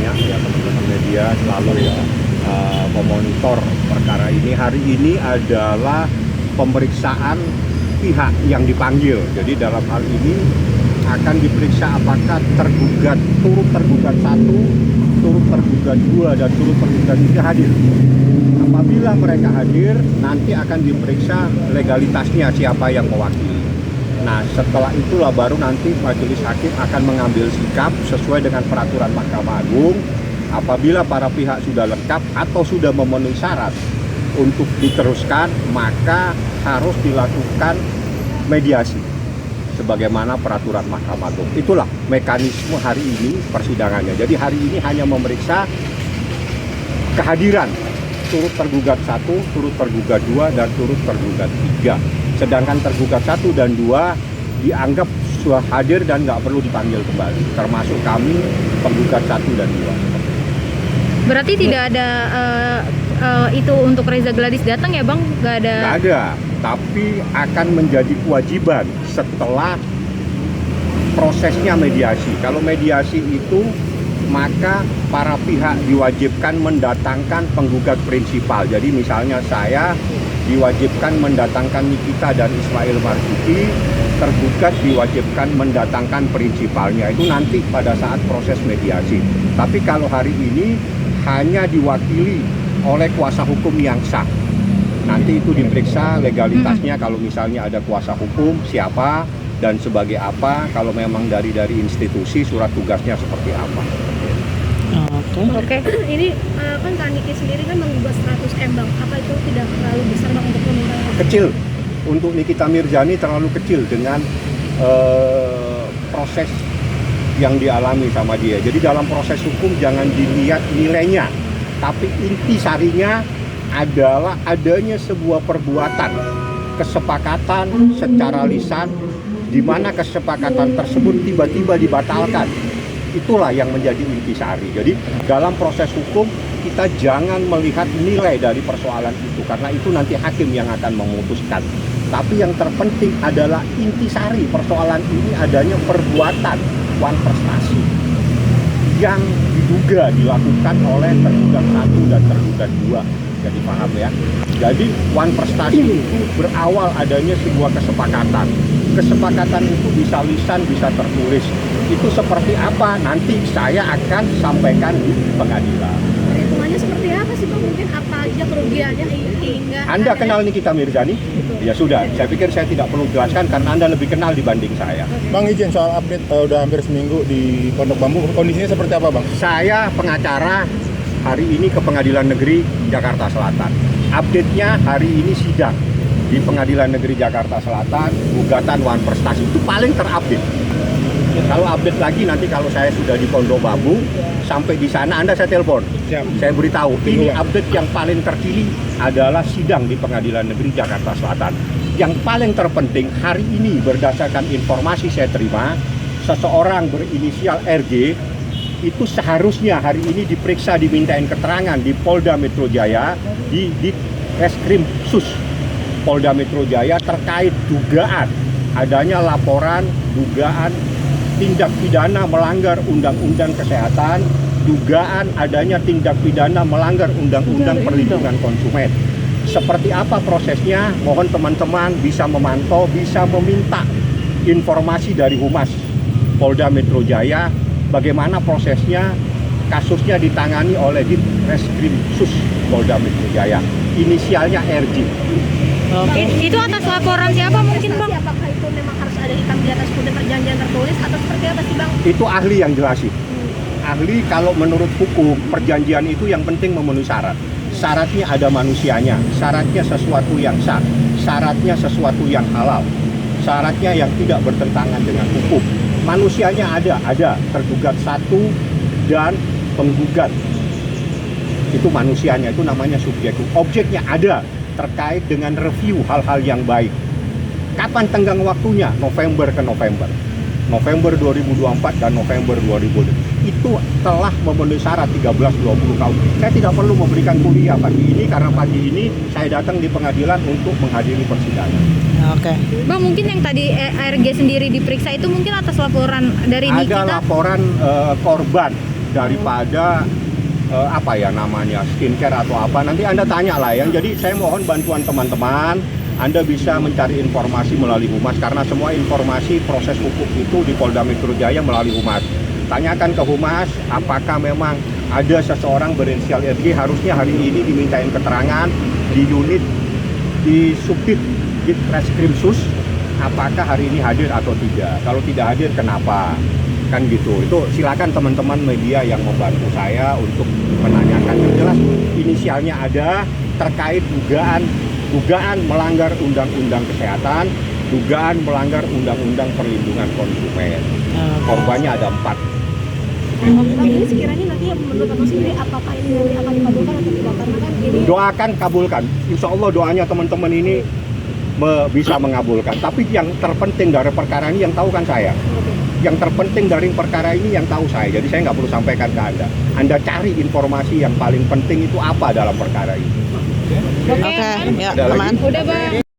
banyak ya teman-teman media selalu memonitor perkara ini. Hari ini adalah pemeriksaan pihak yang dipanggil. Jadi dalam hal ini akan diperiksa apakah tergugat, turut tergugat 1, turut tergugat 2, dan turut tergugat 3 hadir. Apabila mereka hadir, nanti akan diperiksa legalitasnya siapa yang mewakili. Nah, setelah itulah baru nanti majelis hakim akan mengambil sikap sesuai dengan peraturan Mahkamah Agung. Apabila para pihak sudah lengkap atau sudah memenuhi syarat untuk diteruskan, maka harus dilakukan mediasi sebagaimana peraturan Mahkamah Agung. Itulah mekanisme hari ini persidangannya. Jadi hari ini hanya memeriksa kehadiran turut tergugat 1, turut tergugat 2, dan turut tergugat 3. Sedangkan tergugat 1 dan 2 dianggap sudah hadir dan nggak perlu dipanggil kembali, termasuk kami penggugat 1 dan 2. Berarti tidak ada itu untuk Reza Gladys datang ya Bang? Nggak ada, tapi akan menjadi kewajiban setelah prosesnya mediasi. Kalau mediasi itu maka para pihak diwajibkan mendatangkan penggugat prinsipal. Jadi misalnya saya diwajibkan mendatangkan Nikita dan Ismail Marzuki, tergugat diwajibkan mendatangkan prinsipalnya. Itu nanti pada saat proses mediasi. Tapi kalau hari ini hanya diwakili oleh kuasa hukum yang sah. Nanti itu diperiksa legalitasnya, kalau misalnya ada kuasa hukum siapa dan sebagai apa, kalau memang dari institusi surat tugasnya seperti apa. Oke. Ini kan Kak Niki sendiri kan menggugat 100 M Bang. Apa itu tidak terlalu besar Bang untuk meminta? Kecil. Untuk Nikita Mirzani terlalu kecil dengan proses yang dialami sama dia. Jadi dalam proses hukum jangan dilihat nilainya, tapi inti sarinya adalah adanya sebuah perbuatan kesepakatan secara lisan di mana kesepakatan tersebut tiba-tiba dibatalkan. Itulah yang menjadi intisari. Jadi dalam proses hukum kita jangan melihat nilai dari persoalan itu, karena itu nanti hakim yang akan memutuskan. Tapi yang terpenting adalah intisari persoalan ini adanya perbuatan wan prestasi yang diduga dilakukan oleh tergugat 1 dan tergugat 2. Jadi paham ya. Jadi wan prestasi itu berawal adanya sebuah kesepakatan. Kesepakatan itu bisa lisan, bisa tertulis. Itu seperti apa? Nanti saya akan sampaikan di pengadilan. Perhitungannya seperti apa sih Bang? Mungkin apa aja kerugiannya hingga Anda kenal Nikita Mirzani? Ya sudah, saya pikir saya tidak perlu jelaskan karena Anda lebih kenal dibanding saya. Bang, izin soal update, udah hampir seminggu di Pondok Bambu, kondisinya seperti apa Bang? Saya pengacara hari ini ke Pengadilan Negeri Jakarta Selatan. Update-nya hari ini sidang di Pengadilan Negeri Jakarta Selatan, gugatan wan prestasi itu paling terupdate. Kalau update lagi nanti kalau saya sudah di Pondok Bambu, sampai di sana Anda saya telepon. Saya beritahu, ini update yang paling terkini adalah sidang di Pengadilan Negeri Jakarta Selatan. Yang paling terpenting hari ini berdasarkan informasi saya terima, seseorang berinisial RG itu seharusnya hari ini diperiksa, dimintain keterangan di Polda Metro Jaya, di Reskrim Sus Polda Metro Jaya terkait dugaan adanya laporan dugaan tindak pidana melanggar Undang-Undang Kesehatan, dugaan adanya tindak pidana melanggar Undang-Undang Perlindungan Konsumen. Seperti apa prosesnya? Mohon teman-teman bisa memantau, bisa meminta informasi dari Humas Polda Metro Jaya, bagaimana prosesnya. Kasusnya ditangani oleh Ditreskrim Sus Polda Metro Jaya, inisialnya RJ. Oke. Itu atas laporan siapa mungkin Bang? Apakah itu memang harus ada hitam di atas putih perjanjian tertulis atau seperti apa sih Bang? Itu ahli yang jelasin. Ahli kalau menurut hukum perjanjian itu yang penting memenuhi syarat. Syaratnya ada manusianya, syaratnya sesuatu yang sah, syaratnya sesuatu yang halal, syaratnya yang tidak bertentangan dengan hukum. Manusianya ada tergugat 1 dan penggugat. Itu manusianya, itu namanya subjek. Objeknya ada terkait dengan review hal-hal yang baik. Kapan tenggang waktunya? November ke November. November 2024 dan November 2020. Itu telah memenuhi syarat 13-20 tahun. Saya tidak perlu memberikan kuliah pagi ini karena pagi ini saya datang di pengadilan untuk menghadiri persidangan. Oke. Bang, mungkin yang tadi ARG sendiri diperiksa itu mungkin atas laporan dari Nikita? Ada laporan korban daripada apa ya namanya, skincare atau apa, nanti Anda tanya lah yang. Jadi saya mohon bantuan teman-teman, Anda bisa mencari informasi melalui Humas, karena semua informasi proses hukum itu di Polda Metro Jaya melalui Humas. Tanyakan ke Humas, apakah memang ada seseorang berinisial RG harusnya hari ini dimintain keterangan di unit di Subdit Ditreskrimsus, apakah hari ini hadir atau tidak. Kalau tidak hadir, kenapa? Kan gitu. Itu silakan teman-teman media yang membantu saya untuk menanyakan. Yang jelas inisialnya ada, terkait dugaan melanggar undang-undang kesehatan, dugaan melanggar undang-undang perlindungan konsumen. Korbannya ada 4. Tapi ini sekiranya nanti menurut Abang sendiri apakah ini nanti akan dikabulkan atau tidak? Karena kan ini Doakan, kabulkan. Insya Allah doanya teman-teman ini bisa mengabulkan. Tapi yang terpenting dari perkara ini yang tahu kan saya. Yang terpenting dari perkara ini yang tahu saya. Jadi saya nggak perlu sampaikan ke Anda. Anda cari informasi yang paling penting itu apa dalam perkara ini. Oke, ya, Ada lagi? aman. udah Bang.